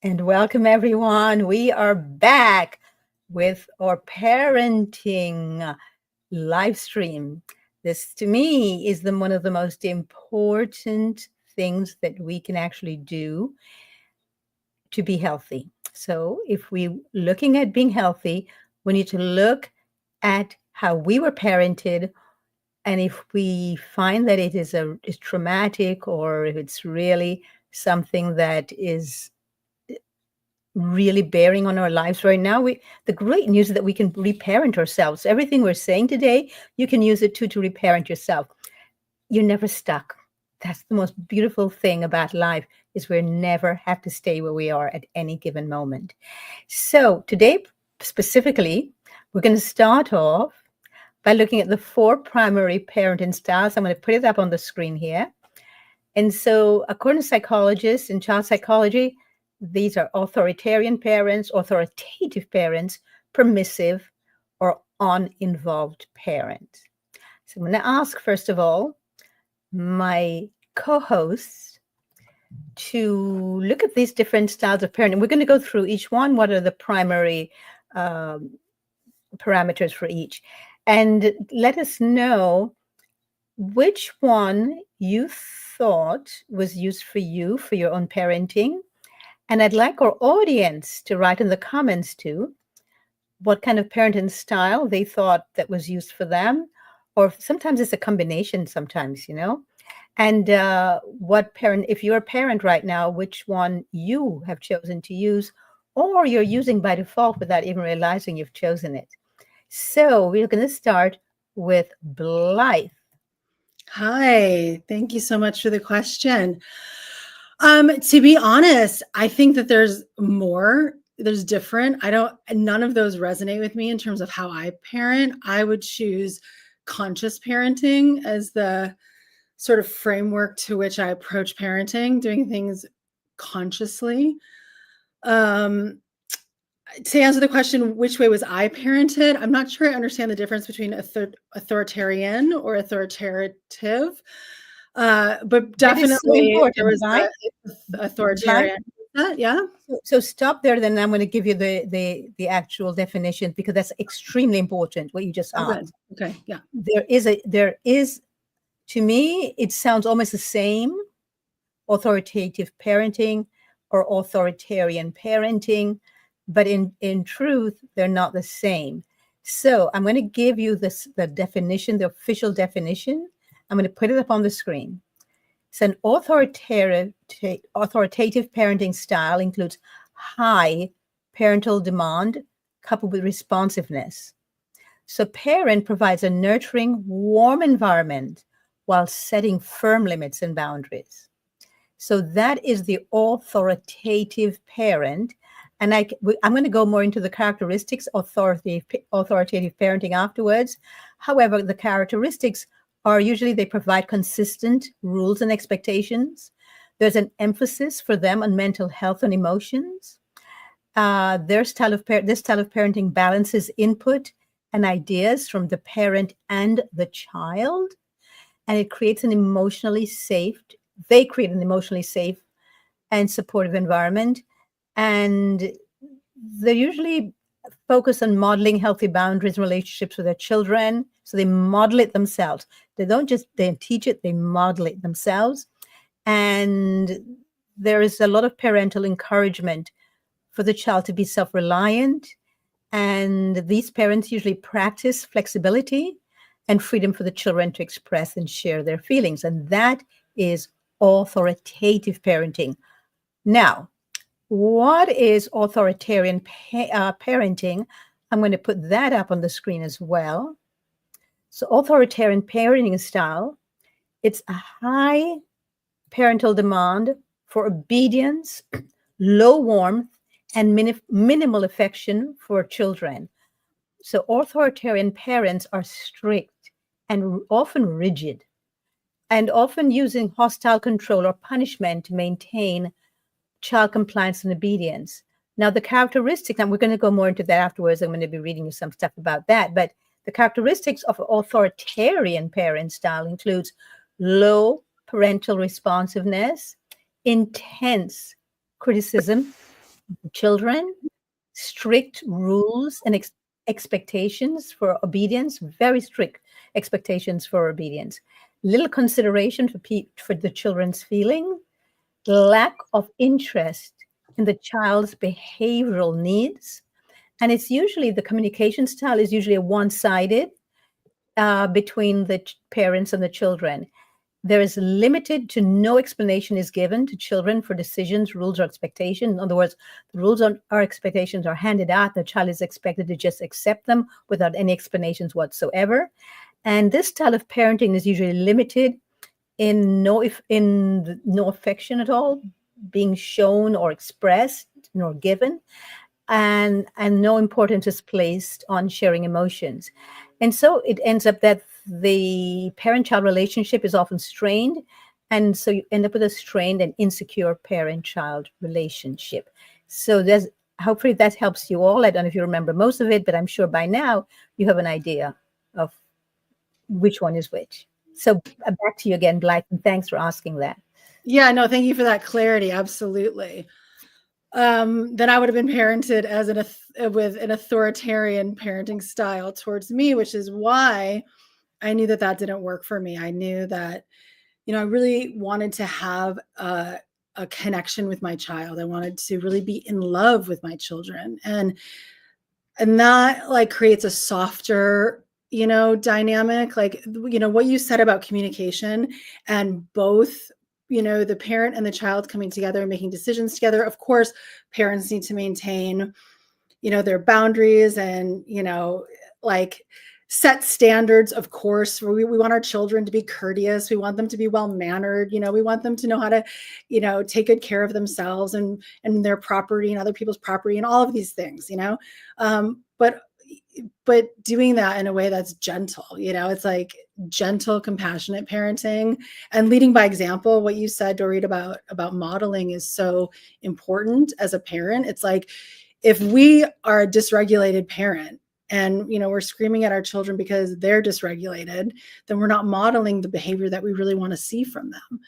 And welcome, everyone. We are back with our parenting live stream. This, to me, is one of the most important things that we can actually do to be healthy. So, if we're looking at being healthy, we need to look at how we were parented. And if we find that it is traumatic, or if it's really something that is really bearing on our lives right now, the great news is that we can reparent ourselves. Everything we're saying today, you can use it to reparent yourself. You're never stuck. That's the most beautiful thing about life, is we never have to stay where we are at any given moment. So today, specifically, we're going to start off by looking at the 4 primary parenting styles. I'm going to put it up on the screen here. And so, according to psychologists in child psychology, these are authoritarian parents, authoritative parents, permissive, or uninvolved parents. So I'm going to ask, first of all, my co-hosts to look at these different styles of parenting. We're going to go through each one. What are the primary parameters for each? And let us know which one you thought was used for you for your own parenting. And I'd like our audience to write in the comments too what kind of parenting style they thought that was used for them. Or sometimes it's a combination sometimes, And if you're a parent right now, which one you have chosen to use, or you're using by default without even realizing you've chosen it. So we're going to start with Blythe. Hi, thank you so much for the question. To be honest, I think that there's different. None of those resonate with me in terms of how I parent. I would choose conscious parenting as the sort of framework to which I approach parenting, doing things consciously. To answer the question, which way was I parented? I'm not sure I understand the difference between authoritarian or authoritative. But definitely there was authoritarian. Yeah. So stop there. Then I'm going to give you the actual definition, because that's extremely important, what you just asked. Okay. Yeah. There is, to me, it sounds almost the same: authoritative parenting or authoritarian parenting, but in truth, they're not the same. So I'm going to give you the definition, the official definition. I'm going to put it up on the screen. So an authoritative parenting style includes high parental demand coupled with responsiveness. So parent provides a nurturing, warm environment while setting firm limits and boundaries. So that is the authoritative parent. And I'm going to go more into the characteristics of authoritative parenting afterwards. However, the characteristics are usually they provide consistent rules and expectations. There's an emphasis for them on mental health and emotions. This style of parenting balances input and ideas from the parent and the child, and it creates they create an emotionally safe and supportive environment. And they usually focus on modeling healthy boundaries and relationships with their children. So they model it themselves. They don't just teach it, they model it themselves. And there is a lot of parental encouragement for the child to be self-reliant. And these parents usually practice flexibility and freedom for the children to express and share their feelings. And that is authoritative parenting. Now, what is authoritarian parenting? I'm going to put that up on the screen as well. So authoritarian parenting style, it's a high parental demand for obedience, low warmth, and minimal affection for children. So authoritarian parents are strict and often rigid, and often using hostile control or punishment to maintain child compliance and obedience. Now, the characteristics, and we're going to go more into that afterwards. I'm going to be reading you some stuff about that. But the characteristics of authoritarian parent style includes low parental responsiveness, intense criticism, Children, strict rules and expectations for obedience, very strict expectations for obedience, little consideration for the children's feeling, lack of interest in the child's behavioral needs. And it's usually the communication style is usually a one-sided between the parents and the children. There is limited to no explanation is given to children for decisions, rules, or expectations. In other words, the rules or expectations are handed out. The child is expected to just accept them without any explanations whatsoever. And this style of parenting is usually limited in no affection at all being shown or expressed nor given, and no importance is placed on sharing emotions. And so it ends up that the parent-child relationship is often strained, and so you end up with a strained and insecure parent-child relationship. So there's hopefully that helps you all. I don't know if you remember most of it, but I'm sure by now you have an idea of which one is which. So back to you again, Blythe, and thanks for asking that. Yeah, no, thank you for that clarity. Absolutely. Then I would have been parented as with an authoritarian parenting style towards me, which is why I knew that didn't work for me. I knew that, I really wanted to have a connection with my child. I wanted to really be in love with my children, and that like creates a softer dynamic, like what you said about communication and both the parent and the child coming together and making decisions together. Of course, parents need to maintain their boundaries and like set standards. Of course, we want our children to be courteous, we want them to be well mannered, we want them to know how to take good care of themselves and their property and other people's property and all of these things, but doing that in a way that's gentle. It's like gentle, compassionate parenting and leading by example. What you said, Dorit, about modeling is so important as a parent. It's like, if we are a dysregulated parent and we're screaming at our children because they're dysregulated, then we're not modeling the behavior that we really want to see from them.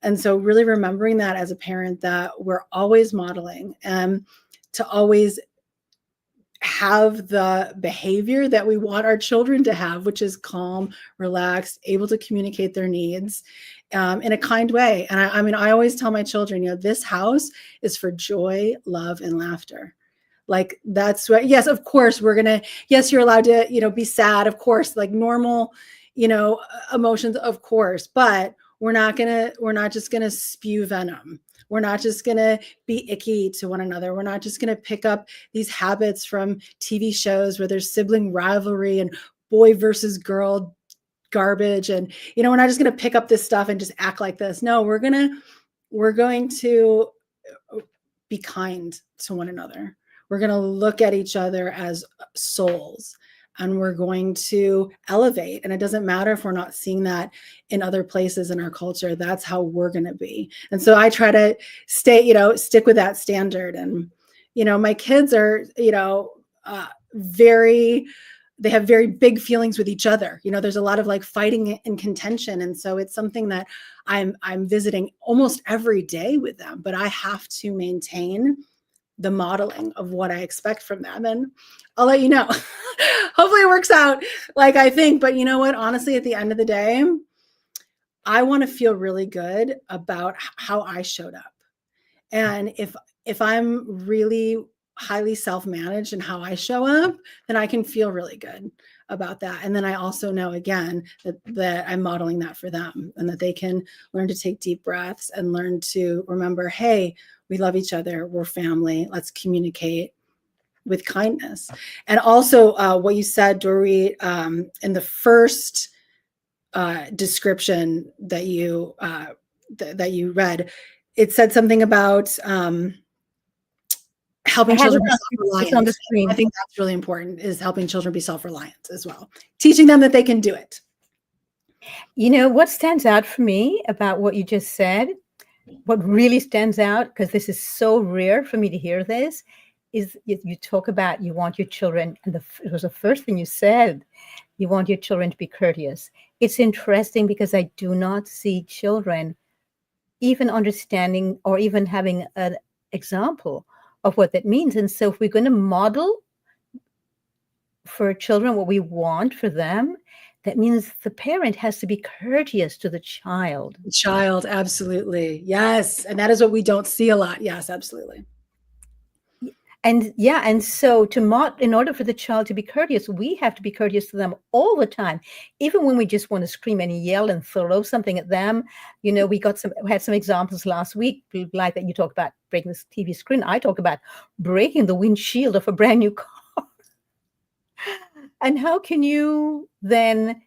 And so really remembering that as a parent, that we're always modeling and to always have the behavior that we want our children to have, which is calm, relaxed, able to communicate their needs in a kind way. And I always tell my children, this house is for joy, love, and laughter. Like that's what, yes, of course yes, you're allowed to, be sad, of course, like normal, emotions, of course, but we're not just going to spew venom. We're not just going to be icky to one another. We're not just going to pick up these habits from TV shows where there's sibling rivalry and boy versus girl garbage. And, we're not just going to pick up this stuff and just act like this. No, we're going to be kind to one another. We're going to look at each other as souls, and we're going to elevate. And it doesn't matter if we're not seeing that in other places in our culture. That's how we're going to be. And so I try to stick with that standard. And, my kids are, they have very big feelings with each other. There's a lot of like fighting and contention. And so it's something that I'm visiting almost every day with them, but I have to maintain the modeling of what I expect from them. And I'll let you know. Hopefully it works out like I think. But you know what? Honestly, at the end of the day, I want to feel really good about how I showed up. And if I'm really highly self-managed in how I show up, then I can feel really good about that. And then I also know, again, that I'm modeling that for them, and that they can learn to take deep breaths and learn to remember, hey, we love each other. We're family. Let's communicate with kindness. And also what you said, Dorit, in the first description that you read, it said something about helping children be self-reliant. On the screen. I think that's really important, is helping children be self-reliant as well. Teaching them that they can do it. What stands out for me about what you just said, what really stands out, because this is so rare for me to hear this, is you talk about you want your children, and it was the first thing you said, you want your children to be courteous. It's interesting because I do not see children even understanding or even having an example of what that means. And so if we're going to model for children what we want for them, that means the parent has to be courteous to the child. Child, absolutely. Yes. And that is what we don't see a lot. Yes, absolutely. And yeah, and so in order for the child to be courteous, we have to be courteous to them all the time, even when we just want to scream and yell and throw something at them. You know, we had some examples last week, like that you talked about breaking the TV screen. I talk about breaking the windshield of a brand new car. And how can you then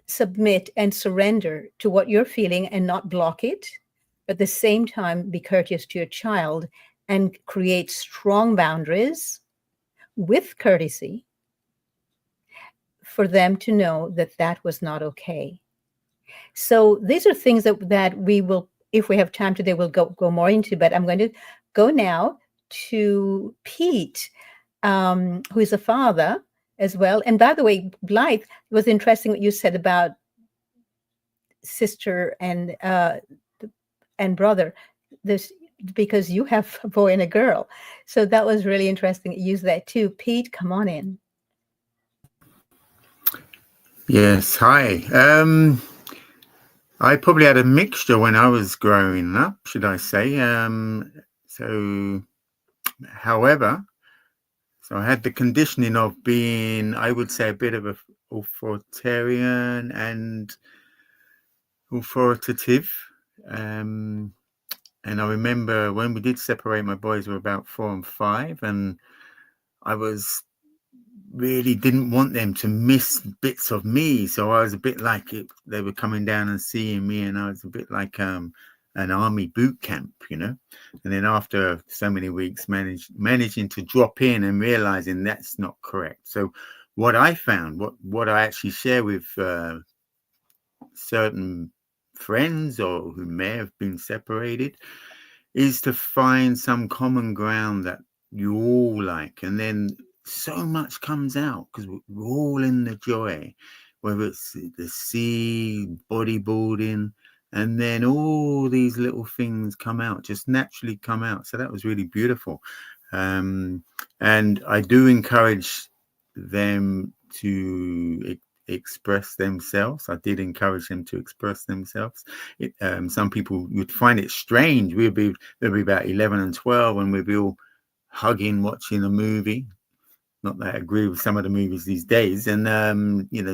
submit and surrender to what you're feeling and not block it, but at the same time be courteous to your child and create strong boundaries with courtesy for them to know that that was not okay. So these are things that we will, if we have time today, we'll go more into, but I'm going to go now to Pete, who is a father as well. And by the way, Blythe, it was interesting what you said about sister and brother. There's because you have a boy and a girl. So that was really interesting. Use that too. Pete, come on in. Yes, hi. I probably had a mixture when I was growing up, should I say. However, so I had the conditioning of being, I would say, a bit of an authoritarian and authoritative. And I remember when we did separate, my boys were about 4 and 5, and I really didn't want them to miss bits of me, so I was a bit like it. They were coming down and seeing me, and I was a bit like an army boot camp, you know. And then after so many weeks, managing to drop in and realizing that's not correct. So what I found, what I actually share with certain friends or who may have been separated, is to find some common ground that you all like, and then so much comes out because we're all in the joy, whether it's the sea, bodyboarding, and then all these little things come out, just naturally come out. So that was really beautiful. And I do encourage them to express themselves. I did encourage them to express themselves. Some people would find it strange. They'll be about 11 and 12 and we'll be all hugging, watching a movie. Not that I agree with some of the movies these days. And,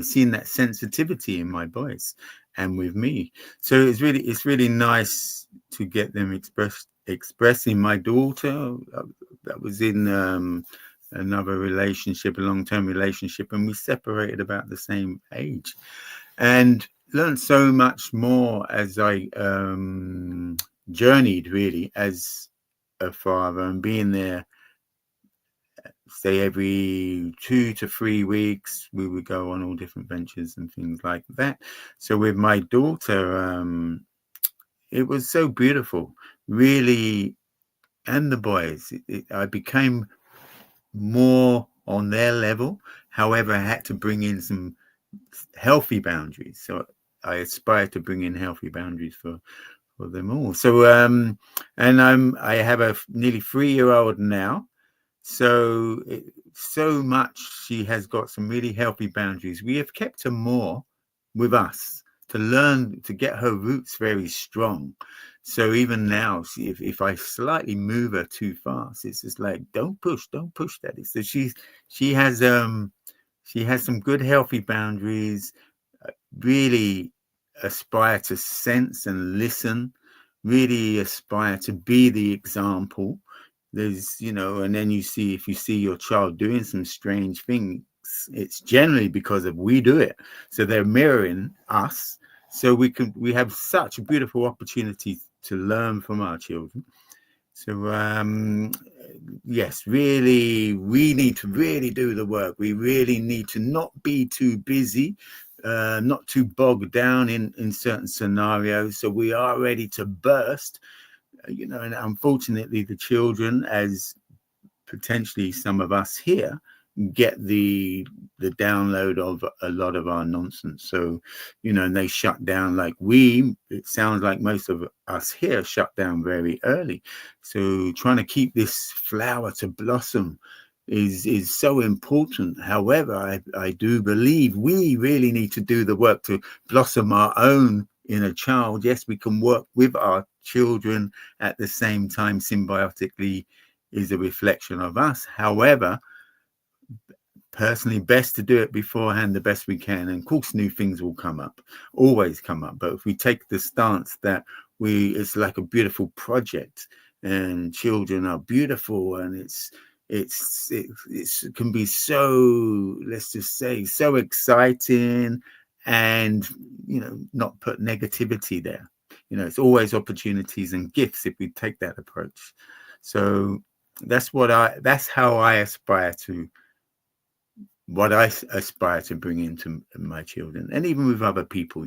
seeing that sensitivity in my boys and with me. So it's really nice to get them expressing. My daughter, that was in another relationship, a long-term relationship, and we separated about the same age, and learned so much more as I journeyed really as a father, and being there, say every 2 to 3 weeks we would go on all different ventures and things like that. So with my daughter, it was so beautiful, really, and the boys. I became more on their level. However, I had to bring in some healthy boundaries. So I aspire to bring in healthy boundaries for them all. So I have a nearly 3-year-old now. So so much she has got some really healthy boundaries. We have kept her more with us to learn to get her roots very strong. So even now, if I slightly move her too fast, it's just like, don't push, Daddy. So she has some good healthy boundaries. Really aspire to sense and listen. Really aspire to be the example. There's, and then if you see your child doing some strange things, it's generally because of we do it. So they're mirroring us. So we have such a beautiful opportunity to learn from our children. So yes, really, we need to really do the work. We really need to not be too busy, not too bogged down in certain scenarios. So we are ready to burst, and unfortunately the children, as potentially some of us here, get the download of a lot of our nonsense. So, and they shut down, like it sounds like most of us here shut down very early. So trying to keep this flower to blossom is so important. However, I do believe we really need to do the work to blossom our own inner child. Yes, we can work with our children at the same time. Symbiotically is a reflection of us. However, personally, best to do it beforehand the best we can. And of course, new things will always come up. But if we take the stance that it's like a beautiful project, and children are beautiful, and it can be so, let's just say, so exciting, and not put negativity there. It's always opportunities and gifts if we take that approach. So that's how I aspire to bring into my children, and even with other people,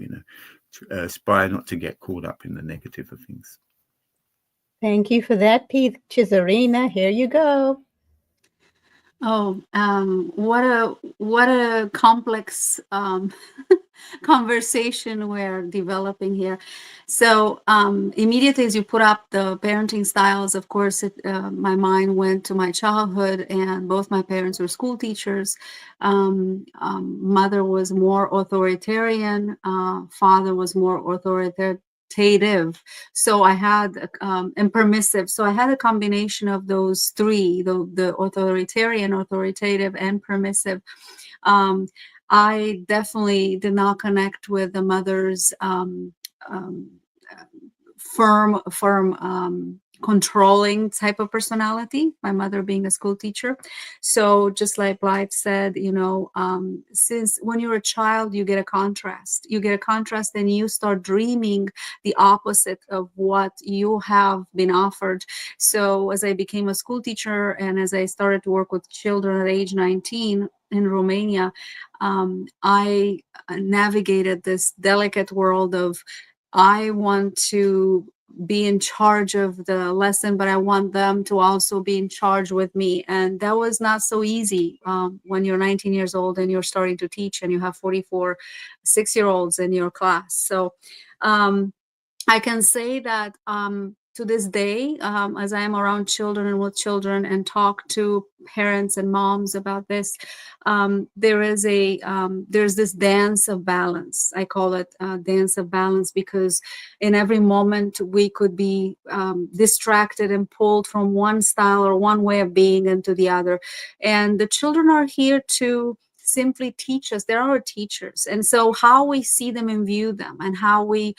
aspire not to get caught up in the negative of things. Thank you for that, Pete. Chisarina, here you go. Oh, what a complex conversation we're developing here. So immediately as you put up the parenting styles, of course, my mind went to my childhood, and both my parents were school teachers. Mother was more authoritarian, father was more authoritative. So I had and permissive. So I had a combination of those three: the authoritarian, authoritative, and permissive. I definitely did not connect with the mother's firm, controlling type of personality, my mother being a school teacher. So just like Blythe said, since when you're a child, you get a contrast. And you start dreaming the opposite of what you have been offered. So as I became a school teacher, and as I started to work with children at age 19 in Romania, I navigated this delicate world of, I want to be in charge of the lesson, but I want them to also be in charge with me. And that was not so easy when you're 19 years old and you're starting to teach and you have 44 6-year-olds in your class. So I can say that to this day, as I am around children and with children and talk to parents and moms about this, there's this dance of balance. I call it dance of balance, because in every moment we could be distracted and pulled from one style or one way of being into the other. And the children are here to simply teach us. They're our teachers. And so how we see them and view them, and how we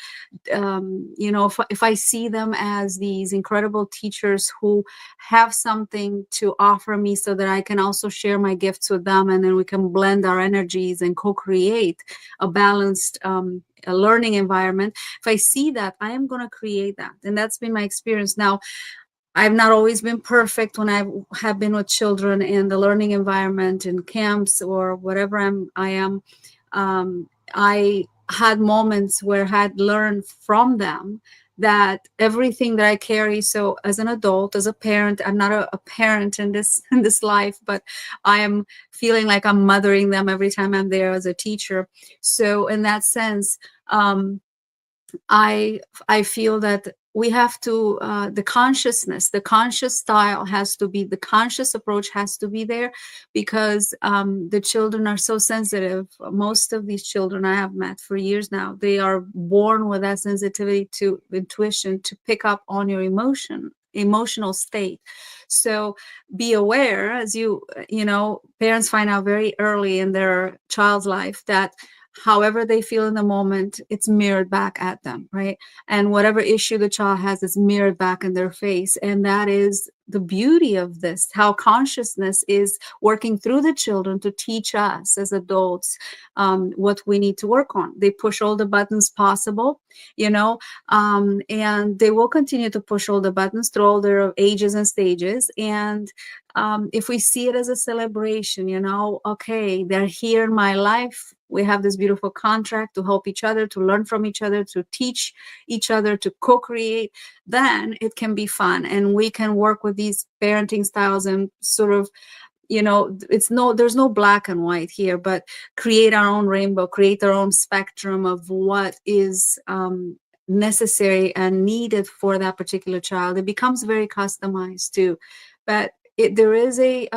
if I see them as these incredible teachers who have something to offer me, so that I can also share my gifts with them, and then we can blend our energies and co-create a balanced a learning environment. If I see that, I am going to create that. And that's been my experience. Now, I've not always been perfect when I have been with children in the learning environment, in camps or whatever I am. I had moments where I had learned from them that everything that I carry. So as an adult, as a parent, I'm not a parent in this life, but I am feeling like I'm mothering them every time I'm there as a teacher. So in that sense, I feel that we have to the conscious style has to be, the conscious approach has to be there, because the children are so sensitive. Most of these children I have met for years now, they are born with that sensitivity to intuition, to pick up on your emotional state. So be aware, as parents find out very early in their child's life that however they feel in the moment, it's mirrored back at them, right? And whatever issue the child has is mirrored back in their face. And that is the beauty of this, how consciousness is working through the children to teach us as adults what we need to work on. They push all the buttons possible, and they will continue to push all the buttons through all their ages and stages. And if we see it as a celebration, okay, they're here in my life. We have this beautiful contract to help each other, to learn from each other, to teach each other, to co-create, then it can be fun. And we can work with these parenting styles and sort of there's no black and white here, but create our own rainbow, create our own spectrum of what is necessary and needed for that particular child. It becomes very customized too, but there is a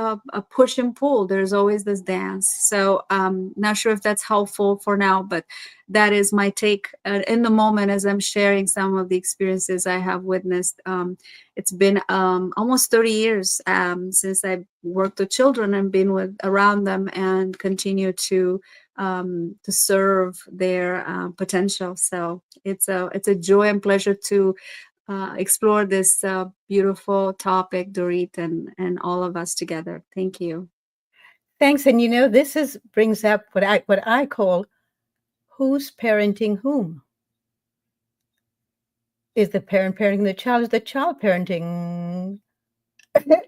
push and pull. There's always this dance. So not sure if that's helpful for now, but that is my take in the moment as I'm sharing some of the experiences I have witnessed. It's been almost 30 years since I worked with children and been around them and continue to serve their potential. So it's a joy and pleasure to explore this beautiful topic, Dorit, and all of us together. Thank you. Thanks. And this brings up what I call who's parenting whom. Is the parent parenting the child? Is the child parenting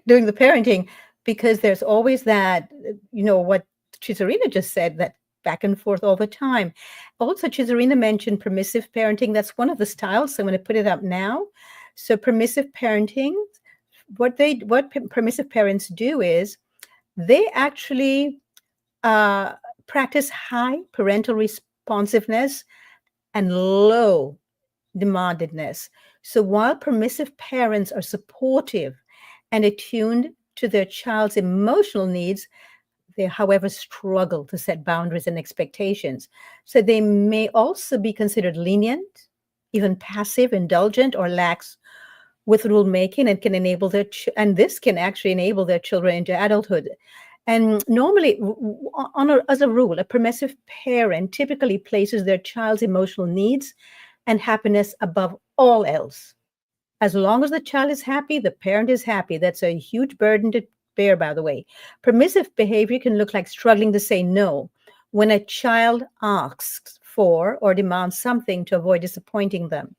doing the parenting? Because there's always that, what Chisarina just said, that back and forth all the time. Also, Chisarina mentioned permissive parenting. That's one of the styles. So I'm going to put it up now. So permissive parenting, what permissive parents do is they actually practice high parental responsiveness and low demandedness. So while permissive parents are supportive and attuned to their child's emotional needs, they, however, struggle to set boundaries and expectations. So they may also be considered lenient, even passive, indulgent, or lax with rule making, and can enable and this can actually enable their children into adulthood. And normally, as a rule, a permissive parent typically places their child's emotional needs and happiness above all else. As long as the child is happy, the parent is happy. That's a huge burden to bear, by the way. Permissive behavior can look like struggling to say no when a child asks for or demands something to avoid disappointing them.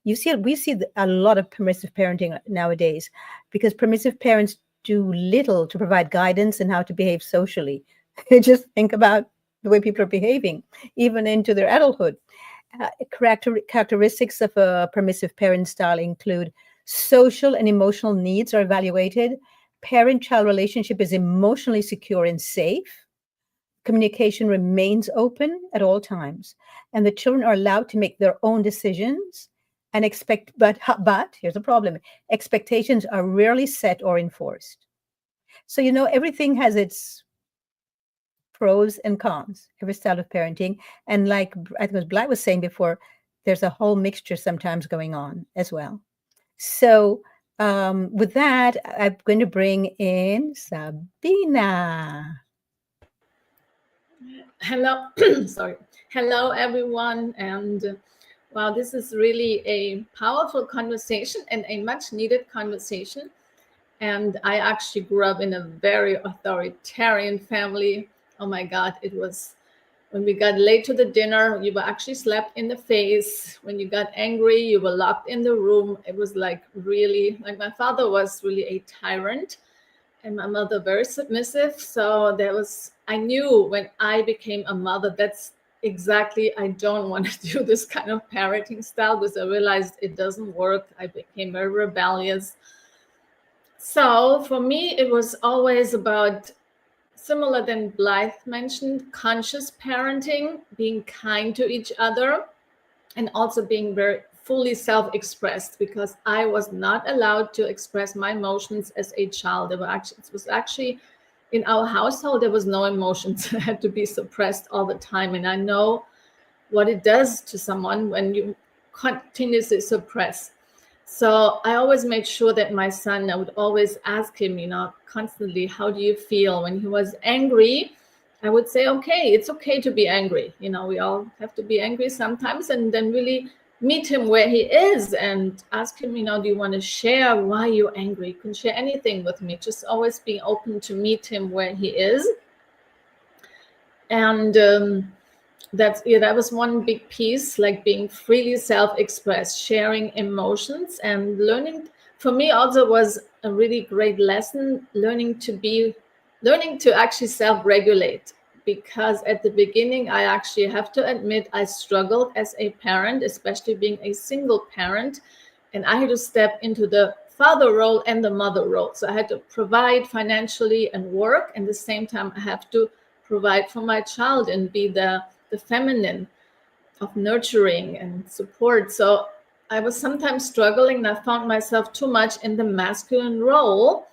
We see a lot of permissive parenting nowadays because permissive parents do little to provide guidance in how to behave socially. Just think about the way people are behaving, even into their adulthood. Characteristics of a permissive parent style include social and emotional needs are evaluated. Parent-child relationship is emotionally secure and safe. Communication remains open at all times, and the children are allowed to make their own decisions and but here's the problem: expectations are rarely set or enforced. So everything has its pros and cons, every style of parenting. And like I think it was Black was saying before, there's a whole mixture sometimes going on as well. So with that, I'm going to bring in Sabina. Hello, sorry. Hello, everyone. And wow, this is really a powerful conversation and a much needed conversation. And I actually grew up in a very authoritarian family. Oh my God, it was when we got late to the dinner, you were actually slapped in the face. When you got angry, you were locked in the room. It was like really, like my father was really a tyrant and my mother very submissive. So I knew when I became a mother, that's exactly, I don't want to do this kind of parenting style because I realized it doesn't work. I became very rebellious. So for me, it was always about, similar than Blythe mentioned, conscious parenting, being kind to each other, and also being very fully self-expressed, because I was not allowed to express my emotions as a child. It was actually in our household, there was no emotions. It had to be suppressed all the time. And I know what it does to someone when you continuously suppress. So I always made sure that my son, I would always ask him, constantly, how do you feel? When he was angry, I would say, okay, it's okay to be angry. We all have to be angry sometimes, and then really meet him where he is and ask him, do you want to share why you're angry? You can share anything with me. Just always being open to meet him where he is. And that was one big piece, like being freely self-expressed, sharing emotions, and learning. For me also was a really great lesson, learning to actually self-regulate, because at the beginning, I actually have to admit, I struggled as a parent, especially being a single parent, and I had to step into the father role and the mother role. So I had to provide financially and work, and at the same time I have to provide for my child and be the feminine of nurturing and support. So I was sometimes struggling, and I found myself too much in the masculine role.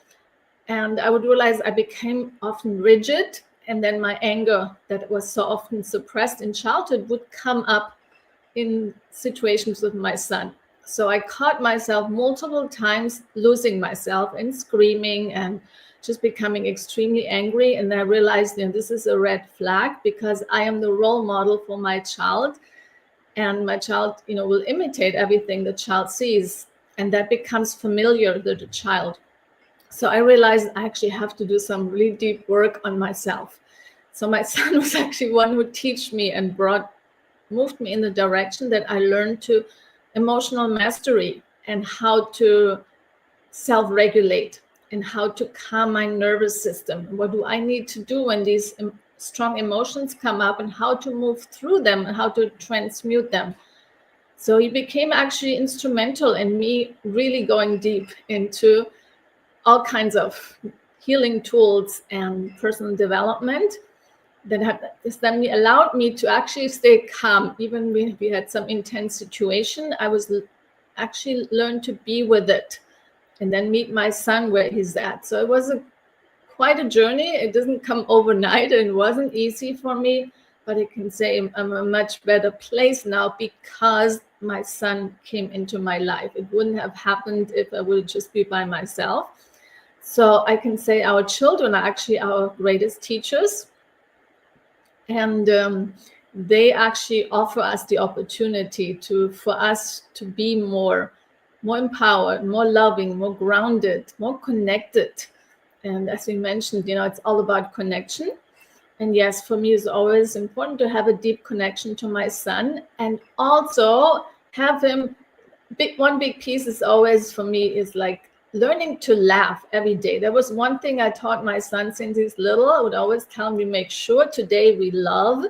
And I would realize I became often rigid, and then my anger that was so often suppressed in childhood would come up in situations with my son. So I caught myself multiple times losing myself and screaming and just becoming extremely angry. And I realized, this is a red flag, because I am the role model for my child, and my child, will imitate everything the child sees, and that becomes familiar to the child. So I realized I actually have to do some really deep work on myself. So my son was actually one who taught me and moved me in the direction that I learned to emotional mastery and how to self-regulate and how to calm my nervous system. What do I need to do when these strong emotions come up, and how to move through them and how to transmute them. So he became actually instrumental in me really going deep into all kinds of healing tools and personal development that then allowed me to actually stay calm. Even when we had some intense situation, I was actually learned to be with it and then meet my son where he's at. So it was quite a journey. It doesn't come overnight, and it wasn't easy for me, but I can say I'm a much better place now because my son came into my life. It wouldn't have happened if I would just be by myself. So I can say our children are actually our greatest teachers. And they actually offer us the opportunity for us to be more empowered, more loving, more grounded, more connected. And as we mentioned, it's all about connection. And yes, for me, it's always important to have a deep connection to my son, and also have him. One big piece is always for me is like learning to laugh every day. There was one thing I taught my son since he's little. I would always tell him, we make sure today we love,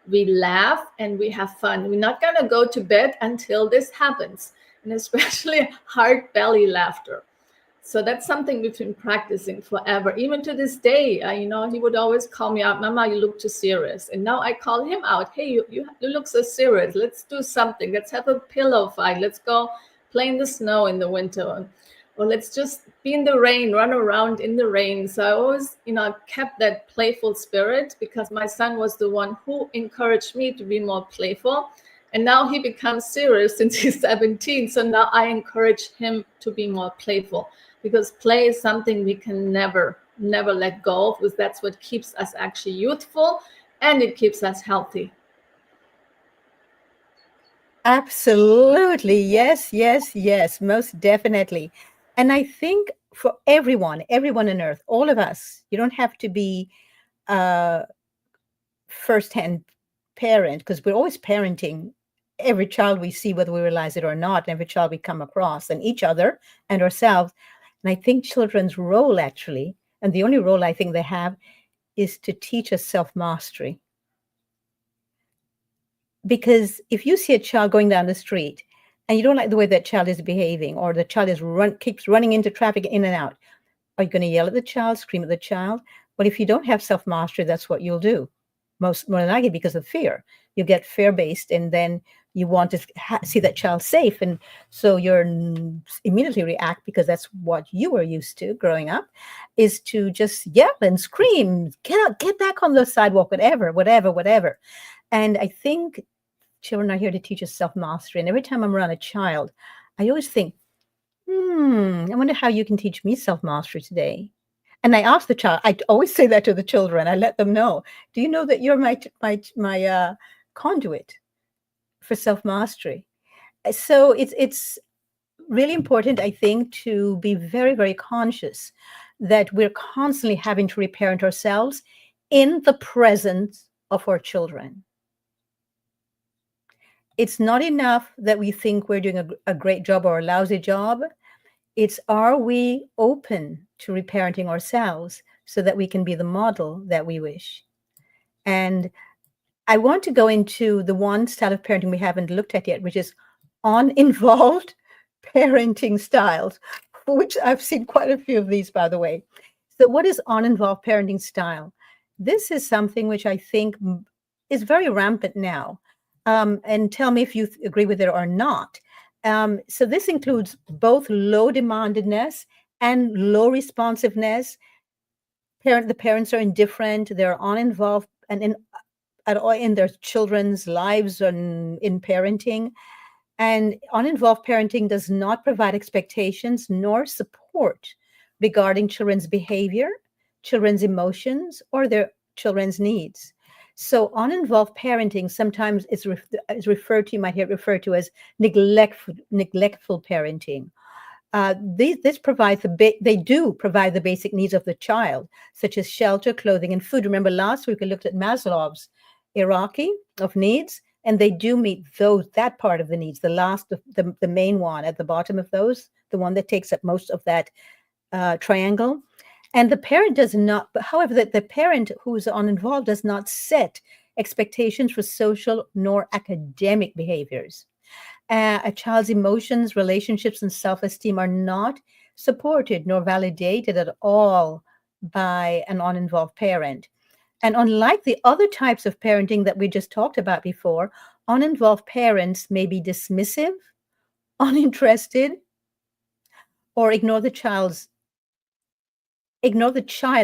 we laugh, and we have fun. We're not going to go to bed until this happens, and especially heart belly laughter. So that's something we've been practicing forever. Even to this day, he would always call me out, Mama, you look too serious. And now I call him out, hey, you look so serious. Let's do something. Let's have a pillow fight. Let's go play in the snow in the winter. Or let's just be in the rain, run around in the rain. So I always, kept that playful spirit, because my son was the one who encouraged me to be more playful. And now he becomes serious since he's 17. So now I encourage him to be more playful, because play is something we can never let go of, because that's what keeps us actually youthful, and it keeps us healthy. Absolutely. Yes, yes, yes, most definitely. And I think for everyone on earth, all of us, you don't have to be a first-hand parent, because we're always parenting every child we see, whether we realize it or not, and every child we come across, and each other and ourselves. And I think children's role, actually, and the only role I think they have, is to teach us self-mastery. Because if you see a child going down the street and you don't like the way that child is behaving, or the child keeps running into traffic in and out, are you going to yell at the child, scream at the child? Well, if you don't have self-mastery, that's what you'll do. More than likely because of fear. You get fear-based, and then you want to see that child safe. And so you're immediately react, because that's what you were used to growing up, is to just yell and scream, get back on the sidewalk, whatever. And I think children are here to teach us self-mastery. And every time I'm around a child, I always think, I wonder how you can teach me self-mastery today. And I ask the child, I always say that to the children. I let them know, do you know that you're my conduit for self-mastery? So it's really important, I think, to be very, very conscious that we're constantly having to reparent ourselves in the presence of our children. It's not enough that we think we're doing a great job or a lousy job. It's, are we open to reparenting ourselves so that we can be the model that we wish? And I want to go into the one style of parenting we haven't looked at yet, which is uninvolved parenting styles. which I've seen quite a few of these, by the way. So, what is uninvolved parenting style? This is something which I think is very rampant now. And tell me if you agree with it or not. So, this includes both low demandedness and low responsiveness. The parents are indifferent, they're uninvolved and at all in their children's lives and in parenting. And uninvolved parenting does not provide expectations nor support regarding children's behavior, children's emotions, or their children's needs. So, uninvolved parenting sometimes is referred to, you might hear it referred to as neglectful parenting. This provides they do provide the basic needs of the child, such as shelter, clothing, and food. Remember, last week we looked at Maslow's hierarchy of needs, and they do meet that part of the needs. The last, the main one at the bottom of those, the one that takes up most of that triangle. And the parent does not, however, the parent who is uninvolved does not set expectations for social nor academic behaviors. A child's emotions, relationships, and self-esteem are not supported nor validated at all by an uninvolved parent. And unlike the other types of parenting that we just talked about before, uninvolved parents may be dismissive, uninterested, or ignore the child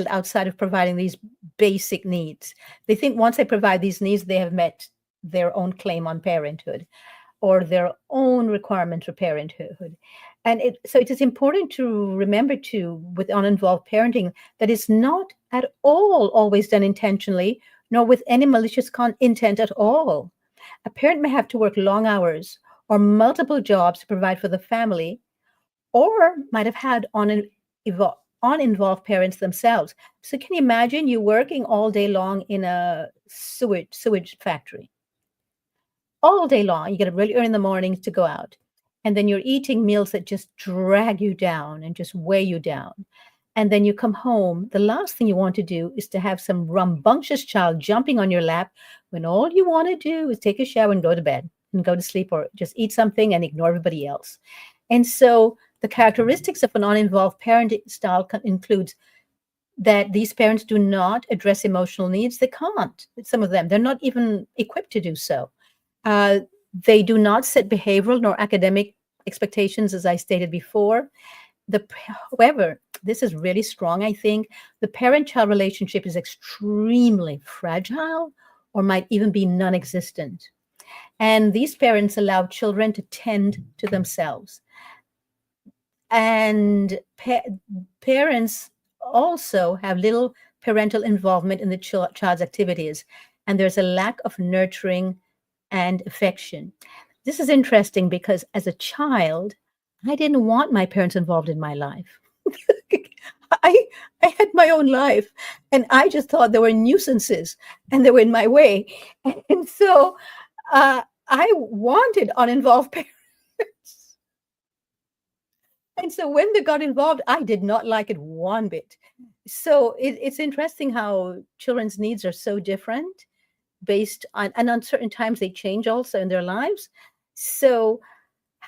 outside of providing these basic needs. They think once they provide these needs, they have met their own claim on parenthood or their own requirement for parenthood. And so it is important to remember with uninvolved parenting, that it's not at all always done intentionally, nor with any malicious intent at all. A parent may have to work long hours or multiple jobs to provide for the family, or might have had uninvolved parents themselves. So can you imagine you working all day long in a sewage factory? All day long, you get up really early in the mornings to go out. And then you're eating meals that just drag you down and just weigh you down. And then you come home. The last thing you want to do is to have some rambunctious child jumping on your lap when all you want to do is take a shower and go to bed and go to sleep, or just eat something and ignore everybody else. And so the characteristics of an uninvolved parenting style includes that these parents do not address emotional needs. They can't. Some of them, they're not even equipped to do so. They do not set behavioral nor academic expectations, as I stated before. However, this is really strong, I think. The parent-child relationship is extremely fragile or might even be non-existent. And these parents allow children to tend to themselves. And parents also have little parental involvement in the child's activities. And there's a lack of nurturing and affection. This is interesting because as a child, I didn't want my parents involved in my life. I had my own life, and I just thought they were nuisances and they were in my way. And so I wanted uninvolved parents. And so when they got involved, I did not like it one bit. So it's interesting how children's needs are so different based on, and on certain times they change also in their lives. So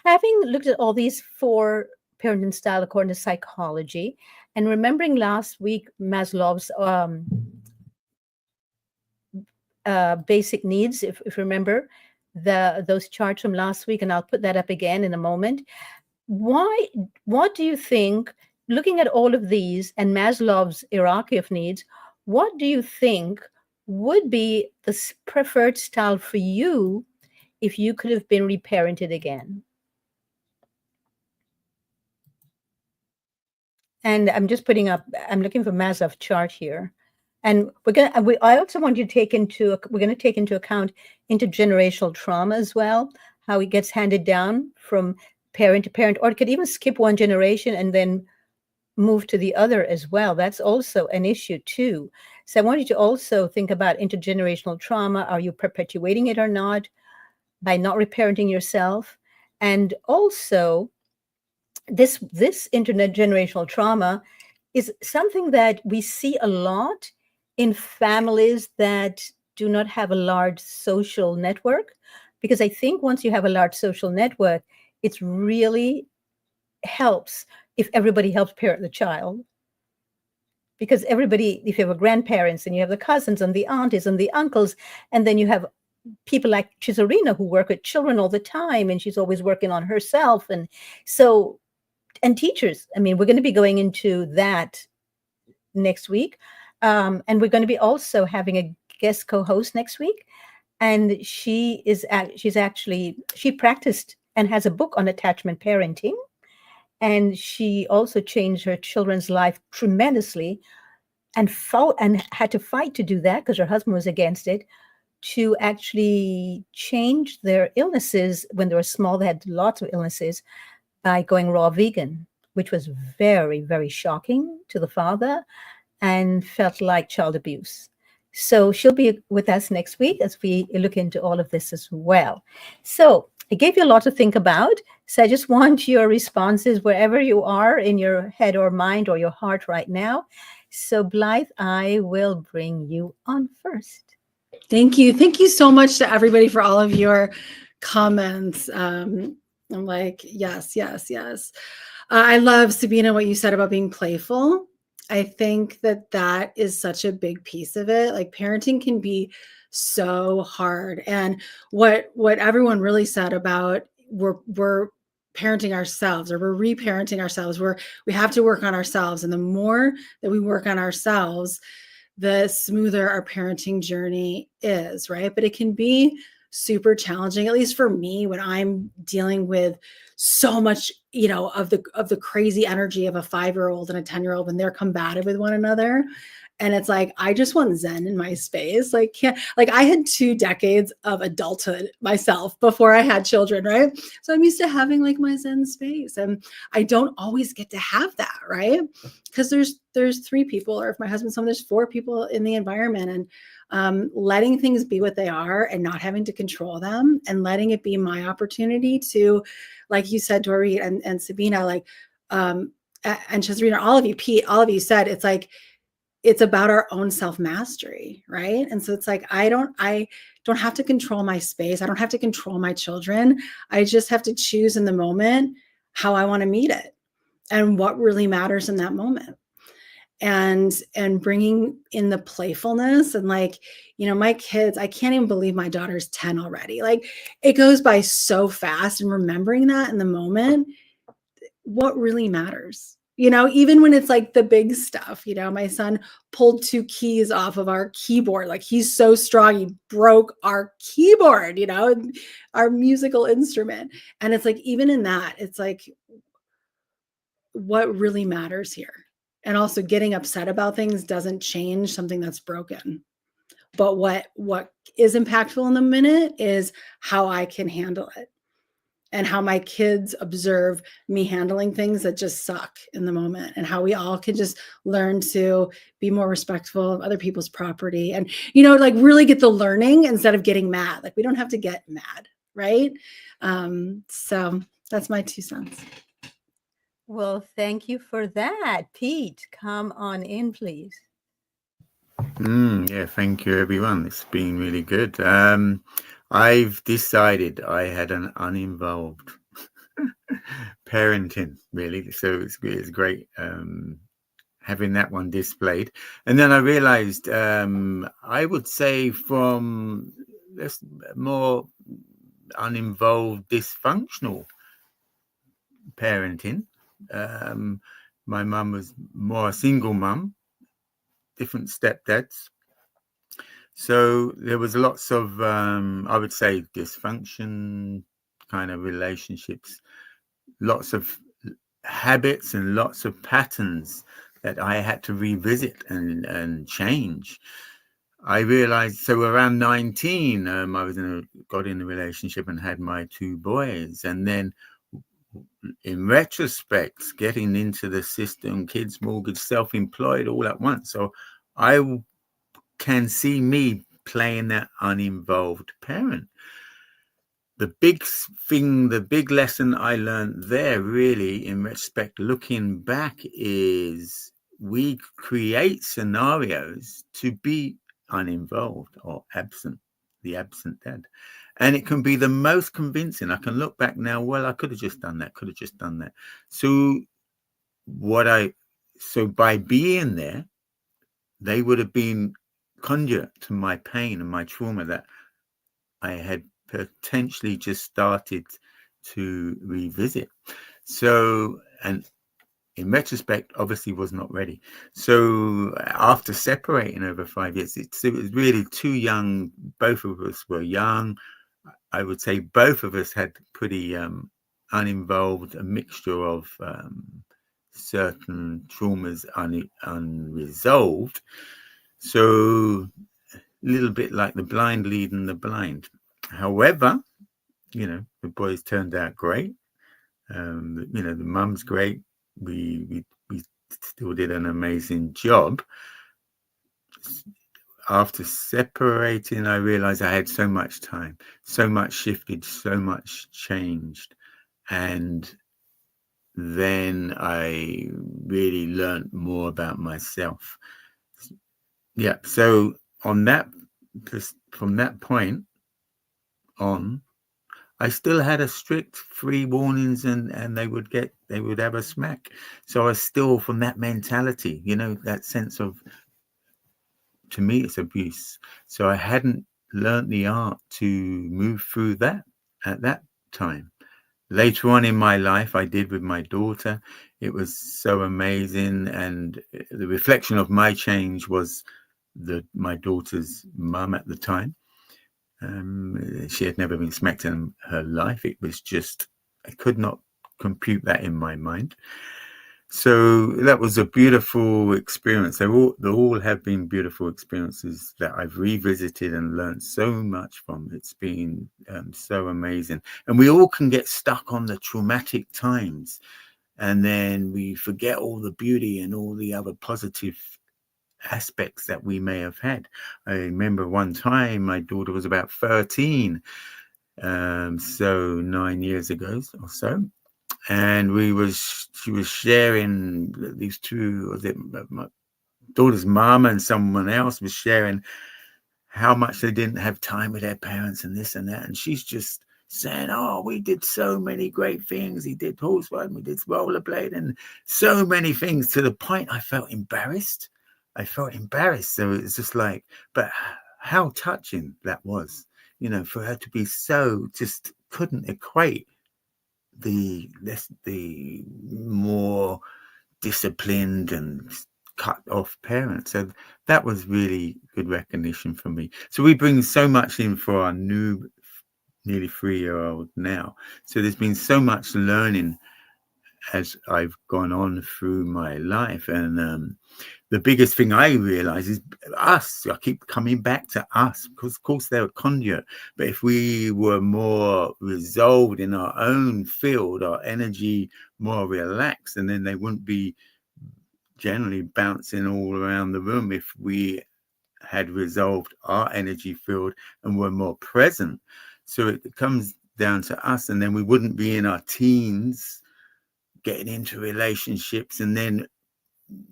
having looked at all these 4 parenting style according to psychology, and remembering last week Maslow's basic needs, if you remember those charts from last week, and I'll put that up again in a moment. What do you think, looking at all of these and Maslow's hierarchy of needs, what do you think would be the preferred style for you if you could have been reparented again? And I'm looking for Maslow's chart here. And I also want you to we're going to take into account intergenerational trauma as well, how it gets handed down from parent to parent, or it could even skip one generation and then move to the other as well. That's also an issue too. So I want you to also think about intergenerational trauma. Are you perpetuating it or not by not reparenting yourself? And also this intergenerational trauma is something that we see a lot in families that do not have a large social network, because I think once you have a large social network, it really helps if everybody helps parent the child. Because everybody, if you have grandparents and you have the cousins and the aunties and the uncles, and then you have people like Chisarina who work with children all the time, and she's always working on herself. And so, and teachers, I mean, we're going to be going into that next week. And we're going to be also having a guest co-host next week. And she practiced and has a book on attachment parenting. And she also changed her children's life tremendously and fought and had to fight to do that because her husband was against it, to actually change their illnesses when they were small. They had lots of illnesses by going raw vegan, which was very, very shocking to the father and felt like child abuse. So she'll be with us next week as we look into all of this as well. So I gave you a lot to think about. So I just want your responses wherever you are in your head or mind or your heart right now. So Blythe, I will bring you on first. Thank you. Thank you so much to everybody for all of your comments. I'm like, yes, yes, yes. I love, Sabina, what you said about being playful. I think that that is such a big piece of it. Like parenting can be so hard. And what everyone really said about we're parenting ourselves, or we're reparenting ourselves, we have to work on ourselves. And the more that we work on ourselves, the smoother our parenting journey is, right? But it can be super challenging, at least for me, when I'm dealing with so much, of the crazy energy of a 5-year-old and a 10-year-old when they're combative with one another. And it's like, I just want Zen in my space. Like, I had 2 decades of adulthood myself before I had children, right? So I'm used to having like my Zen space, and I don't always get to have that, right? Because there's 3 people, or if my husband's home, there's 4 people in the environment, and letting things be what they are and not having to control them, and letting it be my opportunity to, like you said, Dorit and Sabina, like, and Chazrina, all of you, Pete, all of you said, it's like, it's about our own self-mastery, right? And so it's like, I don't have to control my space. I don't have to control my children. I just have to choose in the moment how I want to meet it and what really matters in that moment. And bringing in the playfulness, and like, my kids, I can't even believe my daughter's 10 already. Like, it goes by so fast, and remembering that in the moment, what really matters, even when it's like the big stuff. My son pulled 2 keys off of our keyboard. Like, he's so strong, he broke our keyboard, our musical instrument. And it's like, even in that, it's like, what really matters here? And also, getting upset about things doesn't change something that's broken. But what is impactful in the minute is how I can handle it, and how my kids observe me handling things that just suck in the moment, and how we all can just learn to be more respectful of other people's property, and, like, really get the learning instead of getting mad. Like, we don't have to get mad, right? So that's my 2 cents. Well, thank you for that. Pete, come on in, please. Yeah, thank you, everyone. It's been really good. I've decided I had an uninvolved parenting, really. So it's great having that one displayed. And then I realized I would say from this more uninvolved, dysfunctional parenting. My mum was more a single mum, different stepdads. So there was lots of, I would say, dysfunction kind of relationships, lots of habits and lots of patterns that I had to revisit and change. I realized, so around 19, I got in a relationship and had my 2 boys. And then in retrospect, getting into the system, kids, mortgage, self-employed all at once. So I can see me playing that uninvolved parent. The big thing, the big lesson I learned there, really, in retrospect, looking back, is we create scenarios to be uninvolved or absent, the absent dad. And it can be the most convincing. I can look back now, well, I could have just done that, So so by being there, they would have been conduit to my pain and my trauma that I had potentially just started to revisit. So, and in retrospect, obviously was not ready. So after separating over 5 years, it was really too young. Both of us were young. I would say both of us had pretty uninvolved, a mixture of certain traumas unresolved. So a little bit like the blind leading the blind. However, the boys turned out great. The mum's great. We still did an amazing job. After separating, I realized I had so much time, so much shifted, so much changed. And then I really learned more about myself. Yeah. So from that point on, I still had a strict 3 warnings and they would have a smack. So I was still from that mentality, that sense of, to me, it's abuse. So I hadn't learned the art to move through that at that time. Later on in my life, I did with my daughter. It was so amazing. And the reflection of my change was my daughter's mum at the time. She had never been smacked in her life. It was just, I could not compute that in my mind. So that was a beautiful experience. They all have been beautiful experiences that I've revisited and learned so much from. It's been so amazing. And we all can get stuck on the traumatic times, and then we forget all the beauty and all the other positive aspects that we may have had. I remember one time my daughter was about 13, so 9 years ago or so. And she was sharing, these two, my daughter's mom and someone else was sharing how much they didn't have time with their parents and this and that. And she's just saying, oh, we did so many great things. He did horse riding, we did rollerblade, and so many things, to the point I felt embarrassed. So it's just like, but how touching that was, for her to be so, just couldn't equate the more disciplined and cut off parents. So that was really good recognition for me. So we bring so much in for our new nearly 3-year-old now. So there's been so much learning as I've gone on through my life. And the biggest thing I realize is us. I keep coming back to us, because of course they're a conduit. But if we were more resolved in our own field, our energy more relaxed, and then they wouldn't be generally bouncing all around the room if we had resolved our energy field and were more present. So it comes down to us, and then we wouldn't be in our teens getting into relationships and then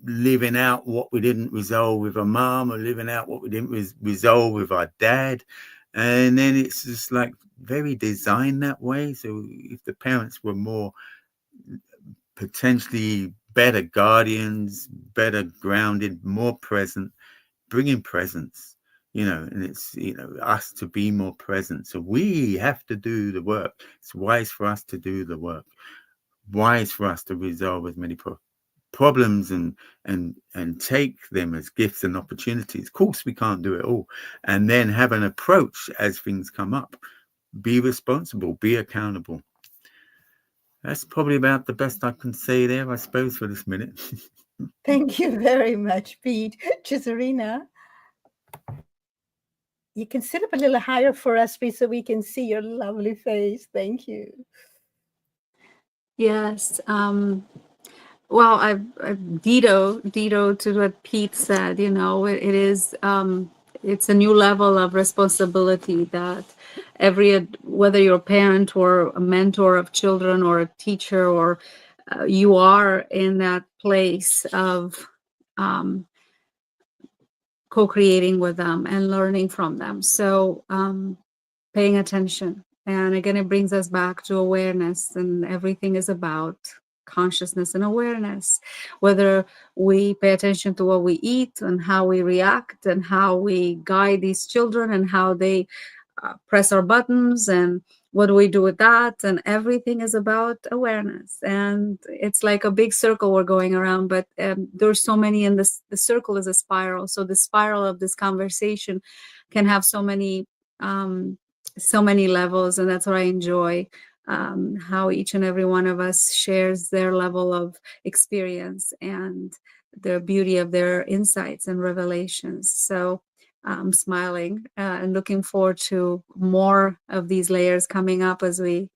living out what we didn't resolve with our mom, or living out what we didn't resolve with our dad. And then it's just like very designed that way. So if the parents were more potentially better guardians, better grounded, more present, bringing presence, and it's, us to be more present. So we have to do the work. It's wise for us to do the work, wise for us to resolve as many problems and take them as gifts and opportunities. Of course, we can't do it all. And then have an approach as things come up. Be responsible, be accountable. That's probably about the best I can say there, I suppose, for this minute. Thank you very much, Pete. Cesarina, you can sit up a little higher for us, Pete, so we can see your lovely face. Thank you. Yes. Well, I've ditto to what Pete said. It is, it's a new level of responsibility that whether you're a parent or a mentor of children or a teacher, or you are in that place of co-creating with them and learning from them. So paying attention. And again, it brings us back to awareness, and everything is about consciousness and awareness, whether we pay attention to what we eat and how we react and how we guide these children and how they press our buttons and what do we do with that, and everything is about awareness. And it's like a big circle we're going around, but there's so many, and the circle is a spiral. So the spiral of this conversation can have so many levels, and that's what I enjoy, how each and every one of us shares their level of experience and the beauty of their insights and revelations. So I'm smiling and looking forward to more of these layers coming up as we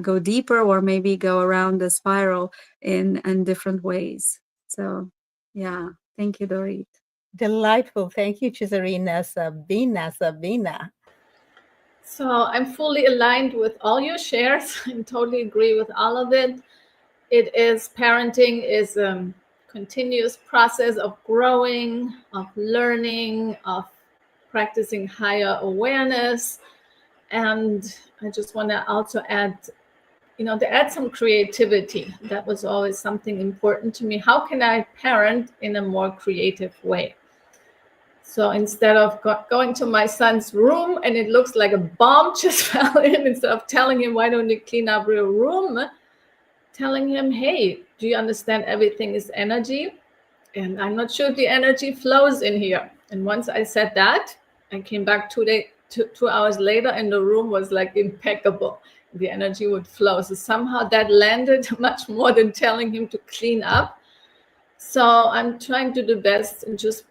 go deeper, or maybe go around the spiral in different ways. So yeah, thank you, Dorit. Delightful. Thank you, Cesarina. Sabina. So I'm fully aligned with all your shares. I totally agree with all of it. Parenting is a continuous process of growing, of learning, of practicing higher awareness. And I just want to also add, to add some creativity. That was always something important to me. How can I parent in a more creative way? So instead of going to my son's room and it looks like a bomb just fell in, instead of telling him, why don't you clean up your room? Telling him, hey, do you understand everything is energy? And I'm not sure if the energy flows in here. And once I said that, I came back 2 hours later and the room was like impeccable. The energy would flow. So somehow that landed much more than telling him to clean up. So I'm trying to do the best and just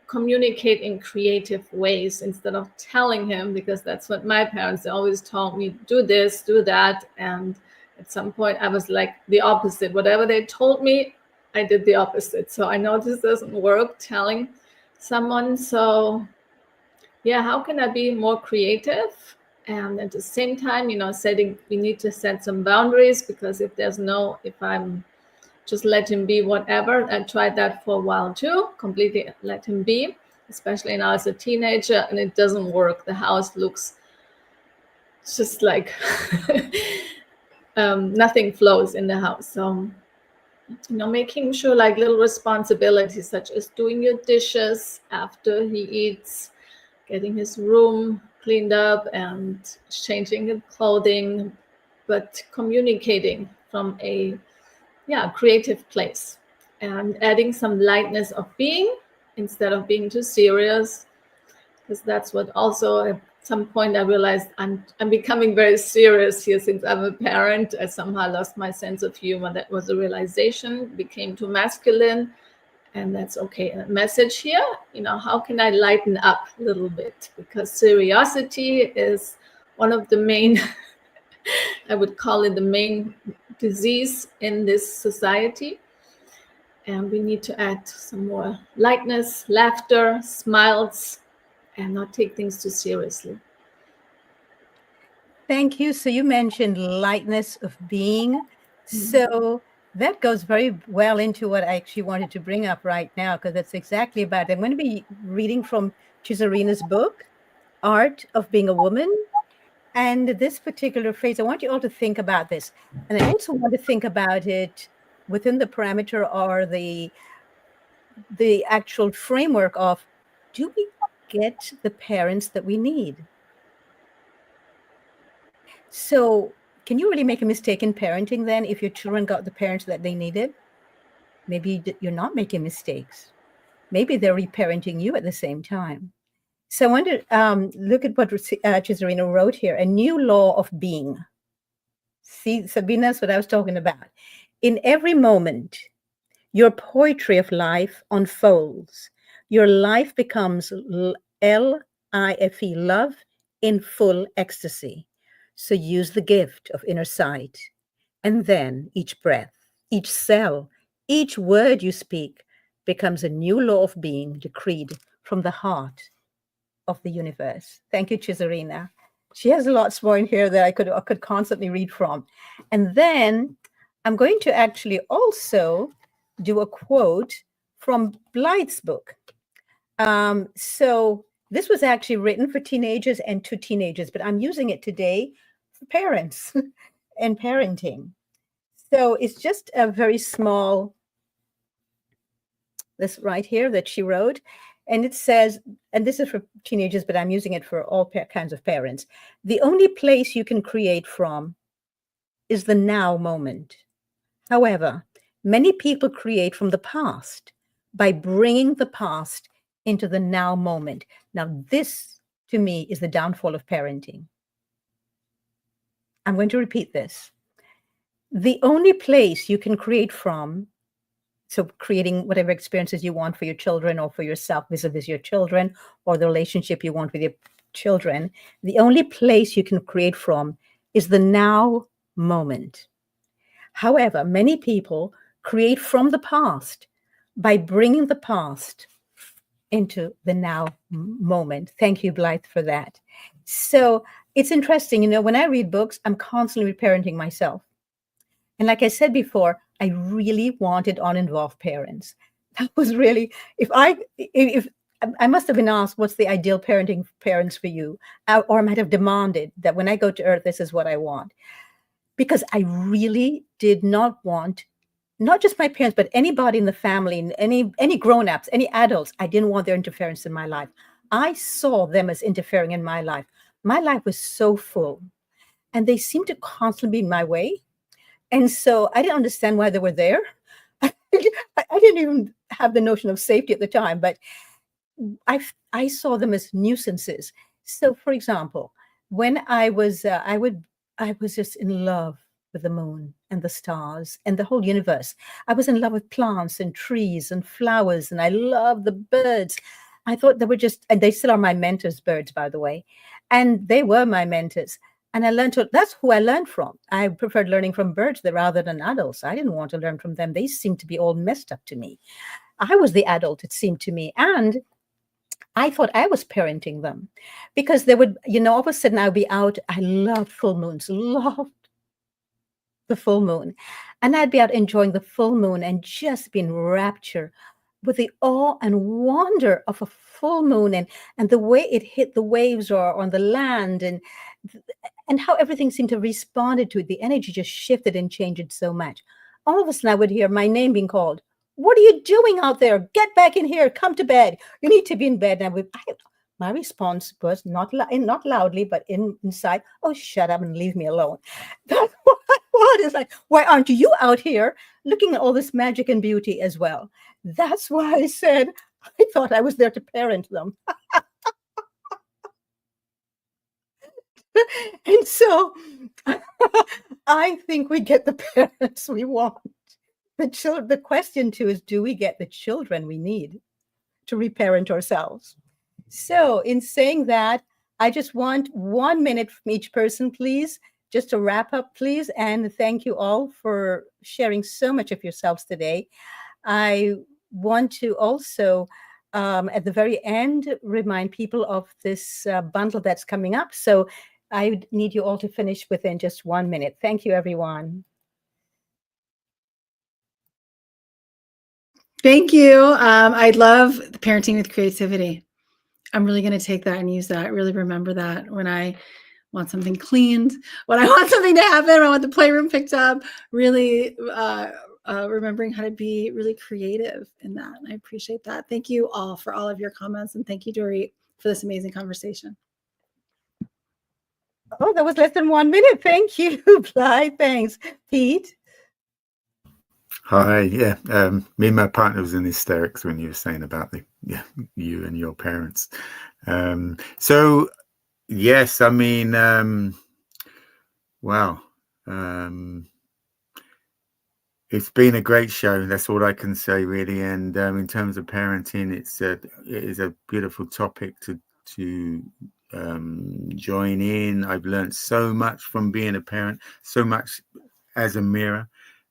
communicate in creative ways instead of telling him, because that's what my parents always told me, do this, do that. And at some point I was like the opposite. Whatever they told me, I did the opposite. So I know this doesn't work, telling someone. So yeah, how can I be more creative? And at the same time, we need to set some boundaries, because if I'm just let him be whatever. I tried that for a while too, completely let him be, especially now as a teenager, and it doesn't work. The house looks just like nothing flows in the house. So, making sure like little responsibilities, such as doing your dishes after he eats, getting his room cleaned up and changing his clothing, but communicating from a creative place and adding some lightness of being instead of being too serious, because that's what also at some point I realized I'm becoming very serious here since I'm a parent. I somehow lost my sense of humor. That was a realization, became too masculine, and that's okay. A message here, how can I lighten up a little bit? Because seriosity is one of the main I would call it the main disease in this society. And we need to add some more lightness, laughter, smiles, and not take things too seriously. Thank you. So you mentioned lightness of being. So that goes very well into what I actually wanted to bring up right now, because that's exactly about it. I'm going to be reading from Cesarina's book, Art of Being a Woman. And this particular phrase, I want you all to think about this. And I also want to think about it within the parameter or the actual framework of, do we get the parents that we need? So can you really make a mistake in parenting then if your children got the parents that they needed? Maybe you're not making mistakes. Maybe they're reparenting you at the same time. So I want to look at what Cesarina wrote here, a new law of being. See, Sabina, that's what I was talking about. In every moment, your poetry of life unfolds. Your life becomes L-I-F-E, love in full ecstasy. So use the gift of inner sight. And then each breath, each cell, each word you speak becomes a new law of being decreed from the heart of the universe. Thank you, Cesarina. She has lots more in here that I could constantly read from. And then I'm going to actually also do a quote from Blythe's book. So this was actually written for teenagers and to teenagers, but I'm using it today for parents and parenting. So it's just a very small, this right here that she wrote. And it says, and this is for teenagers, but I'm using it for all kinds of parents. The only place you can create from is the now moment. However, many people create from the past by bringing the past into the now moment. Now, this to me is the downfall of parenting. I'm going to repeat this. The only place you can create from, so creating whatever experiences you want for your children or for yourself vis-a-vis your children, or the relationship you want with your children, the only place you can create from is the now moment. However, many people create from the past by bringing the past into the now moment. Thank you, Blythe, for that. So it's interesting, when I read books, I'm constantly parenting myself. And like I said before, I really wanted uninvolved parents. That was really, if I must have been asked, what's the ideal parenting parents for you? Or I might have demanded that when I go to Earth, this is what I want. Because I really did not want, not just my parents, but anybody in the family, any grown-ups, any adults, I didn't want their interference in my life. I saw them as interfering in my life. My life was so full, and they seemed to constantly be in my way. And so I didn't understand why they were there. I didn't even have the notion of safety at the time, but I saw them as nuisances. So, for example, when I was just in love with the moon and the stars and the whole universe. I was in love with plants and trees and flowers, and I loved the birds. I thought they were just, and they still are my mentors, birds, by the way, and they were my mentors. And I learned that's who I learned from. I preferred learning from birds rather than adults. I didn't want to learn from them. They seemed to be all messed up to me. I was the adult, it seemed to me. And I thought I was parenting them because they would, all of a sudden I'd be out. I loved full moons, loved the full moon. And I'd be out enjoying the full moon and just be in rapture with the awe and wonder of a full moon and the way it hit the waves or on the land and how everything seemed to have responded to it. The energy just shifted and changed it so much. All of a sudden I would hear my name being called. What are you doing out there? Get back in here. Come to bed. You need to be in bed. And my response was not loudly, but inside, oh, shut up and leave me alone. That's what I want. It's like, why aren't you out here looking at all this magic and beauty as well? That's why I said I thought I was there to parent them. And so I think we get the parents we want. The question too is, do we get the children we need to reparent ourselves? So in saying that, I just want 1 minute from each person, please, just to wrap up, please. And thank you all for sharing so much of yourselves today. I want to also, at the very end, remind people of this bundle that's coming up. So I need you all to finish within just 1 minute. Thank you, everyone. Thank you. I love parenting with creativity. I'm really going to take that and use that. Really remember that when I want something cleaned, when I want something to happen, when I want the playroom picked up, really remembering how to be really creative in that. And I appreciate that. Thank you all for all of your comments. And thank you, Dorit, for this amazing conversation. Oh, that was less than 1 minute. Thank you, Blythe. Thanks. Pete? Hi, yeah. Me and my partner was in hysterics when you were saying about you and your parents. So yes, I mean, wow. It's been a great show. That's all I can say, really. And in terms of parenting, it is a beautiful topic to join in. I've learned so much from being a parent, so much as a mirror.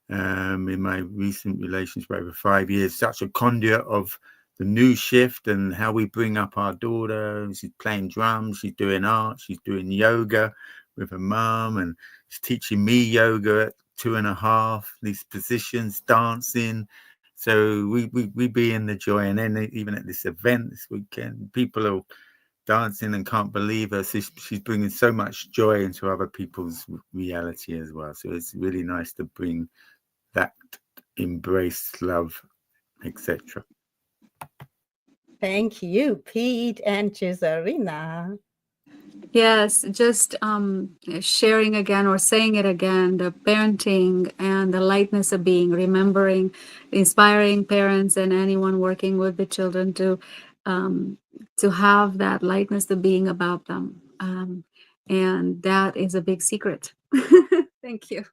In my recent relationship over 5 years, such a conduit of the new shift and how we bring up our daughter. She's playing drums, she's doing art, she's doing yoga with her mum, and she's teaching me yoga at 2.5, these positions, dancing. So we be in the joy. And then even at this event this weekend, people are dancing and can't believe her. So she's bringing so much joy into other people's reality as well. So it's really nice to bring that embrace, love, etc. Thank you, Pete and Cesarina. Yes, just sharing again or saying it again, the parenting and the lightness of being, remembering, inspiring parents and anyone working with the children to have that lightness of being about them. And that is a big secret. Thank you.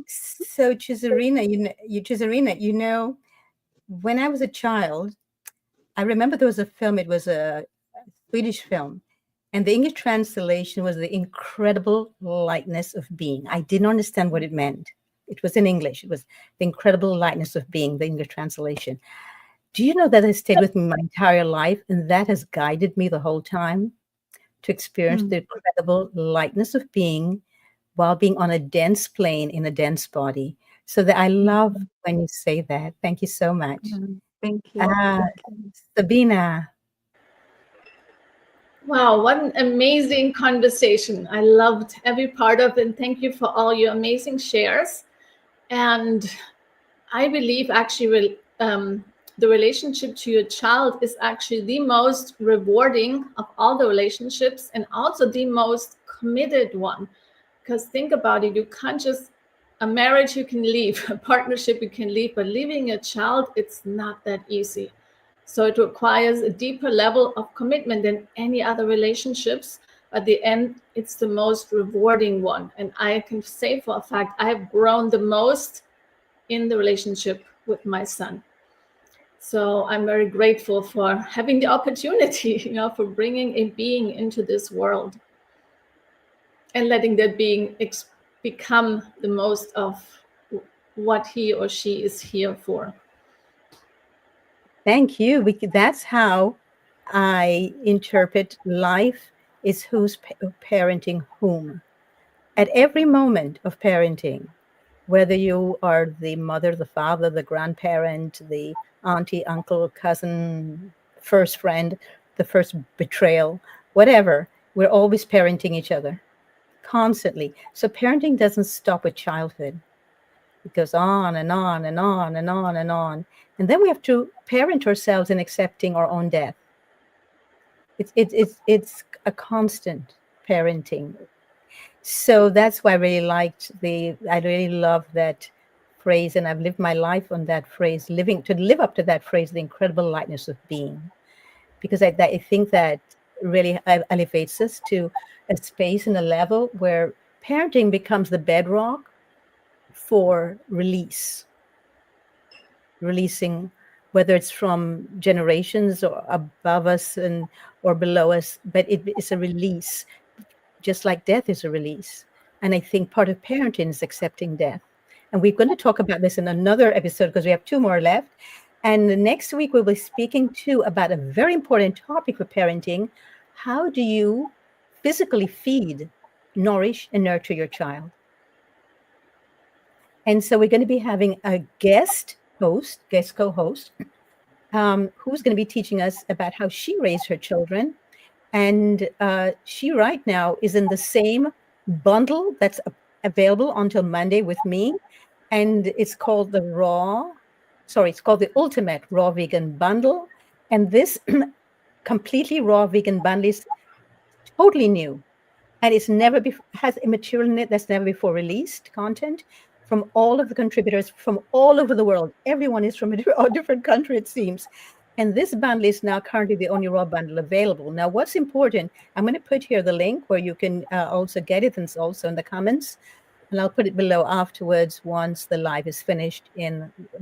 So, Cesarina, you know, when I was a child, I remember there was a film. It was a Swedish film, and the English translation was the incredible lightness of being. I didn't understand what it meant. It was in English. It was the incredible lightness of being, the English translation. Do you know that has stayed with me my entire life, and that has guided me the whole time to experience the incredible lightness of being while being on a dense plane in a dense body. So that I love when you say that. Thank you so much. Thank you. Ah, Sabina. Wow, what an amazing conversation. I loved every part of it. And thank you for all your amazing shares. And I believe actually the relationship to your child is actually the most rewarding of all the relationships and also the most committed one. Because think about it, you can't just, a marriage you can leave, a partnership you can leave, but leaving a child, it's not that easy. So it requires a deeper level of commitment than any other relationships. At the end, it's the most rewarding one. And I can say for a fact, I have grown the most in the relationship with my son. So I'm very grateful for having the opportunity, for bringing a being into this world and letting that being become the most of what he or she is here for. Thank you. That's how I interpret life is who's parenting whom. At every moment of parenting, whether you are the mother, the father, the grandparent, the auntie, uncle, cousin, first friend, the first betrayal, whatever, we're always parenting each other constantly. So parenting doesn't stop at childhood. It goes on and on and on and on and on. And then we have to parent ourselves in accepting our own death. It's a constant parenting. So that's why I really love that phrase, and I've lived my life on that phrase, to live up to that phrase, the incredible lightness of being, because I think that really elevates us to a space and a level where parenting becomes the bedrock for releasing, whether it's from generations or above us or below us, but it's a release, just like death is a release. And I think part of parenting is accepting death. And we're going to talk about this in another episode because we have 2 more left. And the next week we'll be speaking about a very important topic for parenting. How do you physically feed, nourish, and nurture your child? And so we're going to be having a guest co-host, who's going to be teaching us about how she raised her children. And she right now is in the same bundle that's available until Monday with me. And it's called the Ultimate Raw Vegan Bundle. And this completely raw vegan bundle is totally new. And has material in it that's never before released, content from all of the contributors from all over the world. Everyone is from a different country, it seems. And this bundle is now currently the only raw bundle available. Now, what's important, I'm going to put here the link where you can also get it, and it's also in the comments. And I'll put it below afterwards once the live is finished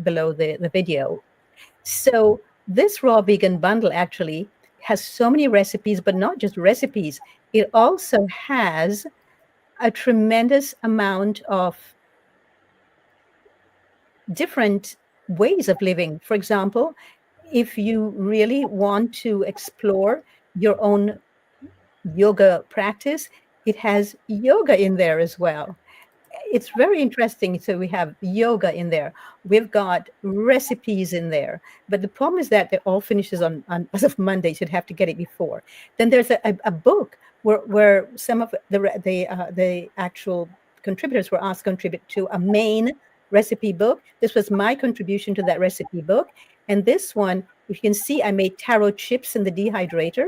below the video. So this raw vegan bundle actually has so many recipes, but not just recipes. It also has a tremendous amount of different ways of living. For example, if you really want to explore your own yoga practice, it has yoga in there as well. it's very interesting. So we have yoga in there. We've got recipes in there. But the problem is that it all finishes on as of Monday. So you'd have to get it before. Then there's a book where some of the actual contributors were asked to contribute to a main recipe book. This was my contribution to that recipe book. And this one, if you can see, I made taro chips in the dehydrator.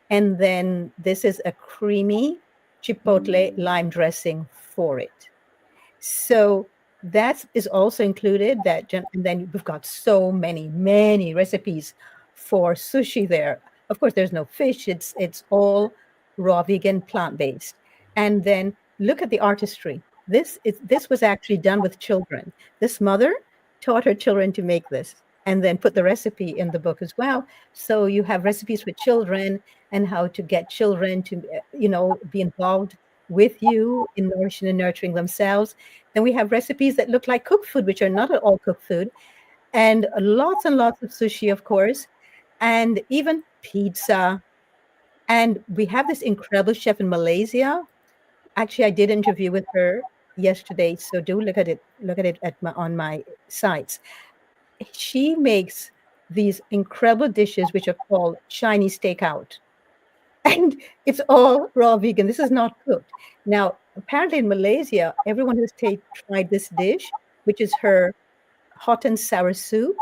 And then this is a creamy chipotle lime dressing for it. So that is also included. And then we've got so many recipes for sushi there. Of course, there's no fish. It's all raw, vegan, plant-based. And then look at the artistry. This was actually done with children. This mother taught her children to make this and then put the recipe in the book as well. So you have recipes for children and how to get children to, be involved with you in nourishing and nurturing themselves. Then we have recipes that look like cooked food, which are not at all cooked food, and lots of sushi, of course, and even pizza. And we have this incredible chef in Malaysia. Actually, I did interview with her yesterday, so do look at it on my sites. She makes these incredible dishes which are called Chinese takeout. And it's all raw vegan. This is not cooked. Now, apparently in Malaysia, everyone who's tried this dish, which is her hot and sour soup,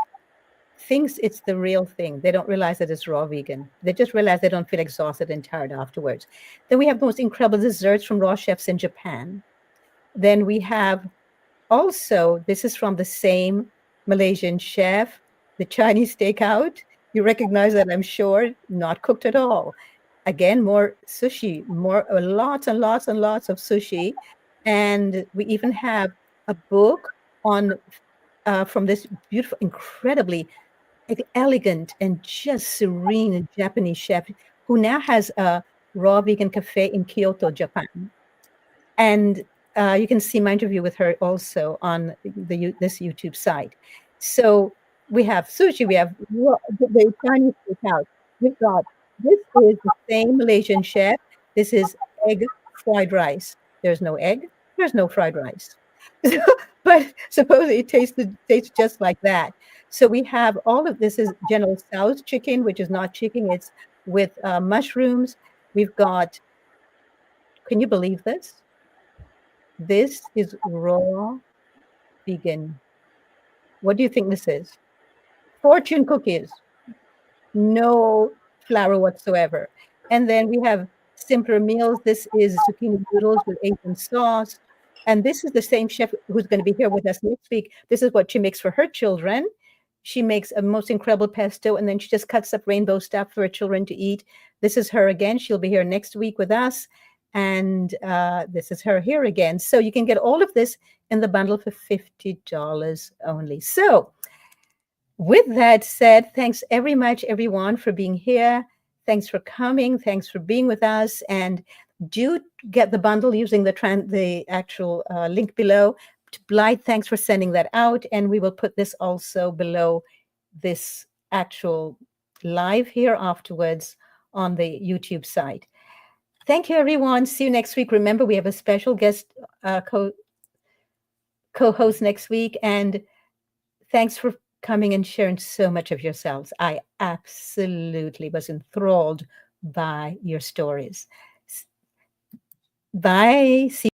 thinks it's the real thing. They don't realize that it's raw vegan. They just realize they don't feel exhausted and tired afterwards. Then we have the most incredible desserts from raw chefs in Japan. Then we have also, this is from the same Malaysian chef, the Chinese takeout. You recognize that, I'm sure, not cooked at all. Again, more sushi, lots and lots of sushi. And we even have a book on from this beautiful, incredibly elegant and just serene Japanese chef who now has a raw vegan cafe in Kyoto, Japan. And you can see my interview with her also on this YouTube site. So we have sushi, we have the Chinese takeout. We've got, this is the same Malaysian chef. This is egg fried rice. There's no egg, there's no fried rice. But supposedly it tastes just like that. So we have all of this is General Tso's chicken, which is not chicken, it's with mushrooms. We've got, can you believe this? This is raw vegan. What do you think this is? Fortune cookies. No flour whatsoever. And then we have simpler meals. This is zucchini noodles with Asian sauce. And this is the same chef who's going to be here with us next week. This is what she makes for her children. She makes a most incredible pesto, and then she just cuts up rainbow stuff for her children to eat. This is her again. She'll be here next week with us. And this is her here again. So you can get all of this in the bundle for $50 only. So with that said, thanks very much, everyone, for being here. Thanks for coming. Thanks for being with us. And do get the bundle using the actual link below. To Blythe, thanks for sending that out. And we will put this also below this actual live here afterwards on the YouTube site. Thank you, everyone. See you next week. Remember, we have a special guest co-host next week. And thanks for coming and sharing so much of yourselves. I absolutely was enthralled by your stories. Bye. See